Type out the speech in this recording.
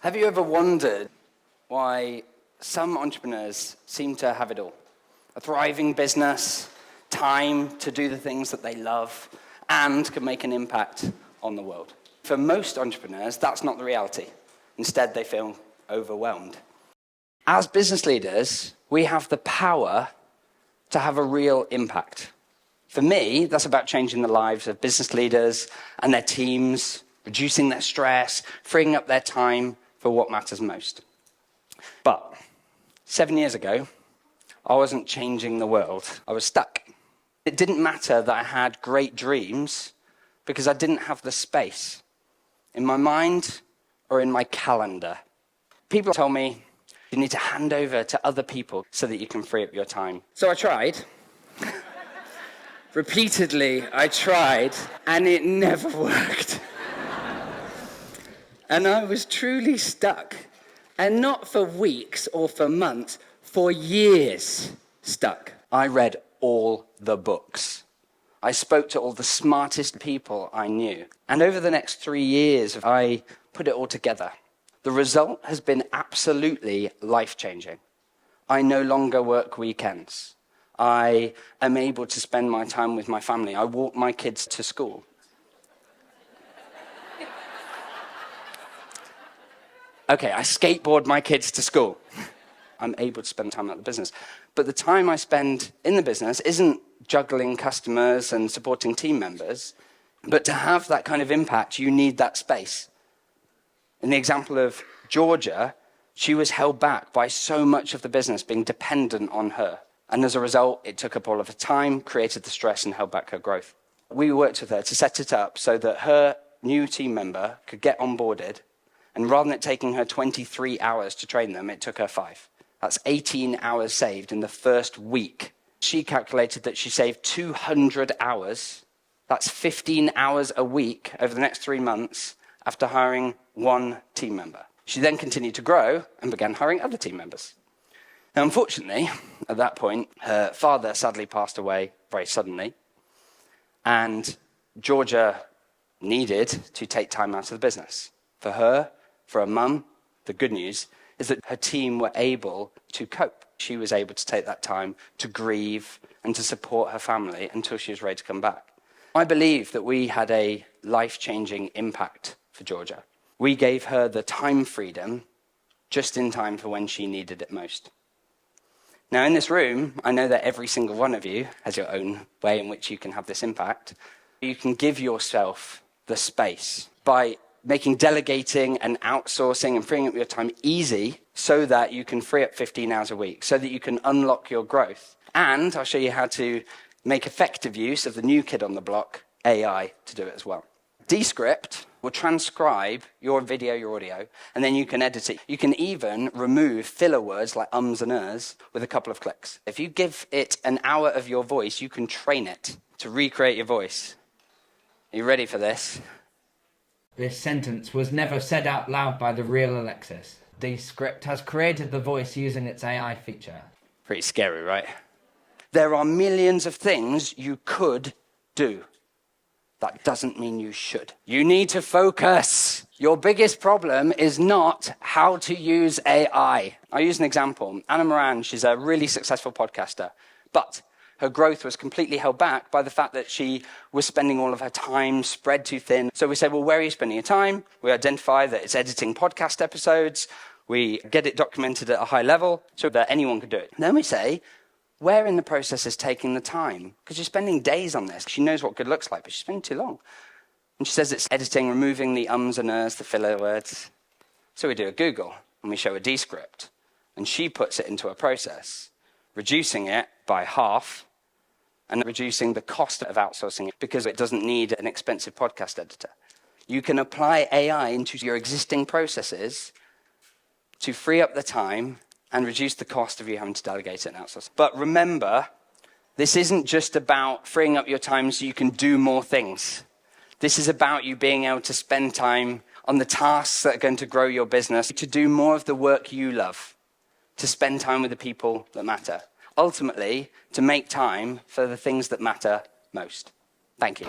Have you ever wondered why some entrepreneurs seem to have it all? A thriving business, time to do the things that they love, and can make an impact on the world. For most entrepreneurs, that's not the reality. Instead, they feel overwhelmed. As business leaders, we have the power to have a real impact. For me, that's about changing the lives of business leaders and their teams, reducing their stress, freeing up their time for what matters most. But 7 years ago, I wasn't changing the world. I was stuck. It didn't matter that I had great dreams because I didn't have the space in my mind or in my calendar. People told me you need to hand over to other people so that you can free up your time. So I tried. Repeatedly, I tried, and it never worked. And I was truly stuck. And not for weeks or for months, for years stuck. I read all the books. I spoke to all the smartest people I knew. And over the next 3 years, I put it all together. The result has been absolutely life-changing. I no longer work weekends. I am able to spend my time with my family. I walk my kids to school. Okay, I skateboard my kids to school. I'm able to spend time at the business. But the time I spend in the business isn't juggling customers and supporting team members. But to have that kind of impact, you need that space. In the example of Georgia, she was held back by so much of the business being dependent on her. And as a result, it took up all of her time, created the stress, and held back her growth. We worked with her to set it up so that her new team member could get onboarded. And rather than it taking her 23 hours to train them, it took her 5. That's 18 hours saved in the first week. She calculated that she saved 200 hours. That's 15 hours a week over the next 3 months after hiring one team member. She then continued to grow and began hiring other team members. Now, unfortunately, at that point, her father sadly passed away very suddenly. And Georgia needed to take time out of the business. For her, for her mum, the good news is that her team were able to cope. She was able to take that time to grieve and to support her family until she was ready to come back. I believe that we had a life-changing impact for Georgia. We gave her the time freedom just in time for when she needed it most. Now, in this room, I know that every single one of you has your own way in which you can have this impact. You can give yourself the space by making delegating and outsourcing and freeing up your time easy so that you can free up 15 hours a week, so that you can unlock your growth. And I'll show you how to make effective use of the new kid on the block, AI, to do it as well. Descript will transcribe your video, your audio, and then you can edit it. You can even remove filler words like ums and ers with a couple of clicks. If you give it an hour of your voice, you can train it to recreate your voice. Are you ready for this? This sentence was never said out loud by the real Alexis. Descript has created the voice using its AI feature. Pretty scary, right? There are millions of things you could do. That doesn't mean you should. You need to focus. Your biggest problem is not how to use AI. I'll use an example. Anna Moran, she's a really successful podcaster, but her growth was completely held back by the fact that she was spending all of her time spread too thin. So we said, well, where are you spending your time? We identify that it's editing podcast episodes. We get it documented at a high level so that anyone could do it. And then we say, where in the process is taking the time? Because you're spending days on this. She knows what good looks like, but she's spending too long. And she says it's editing, removing the ums and ers, the filler words. So we do a Google and we show a Descript. And she puts it into a process, reducing it by half and reducing the cost of outsourcing it because it doesn't need an expensive podcast editor. You can apply AI into your existing processes to free up the time and reduce the cost of you having to delegate it and outsource. But remember, this isn't just about freeing up your time so you can do more things. This is about you being able to spend time on the tasks that are going to grow your business, to do more of the work you love, to spend time with the people that matter. Ultimately, to make time for the things that matter most. Thank you.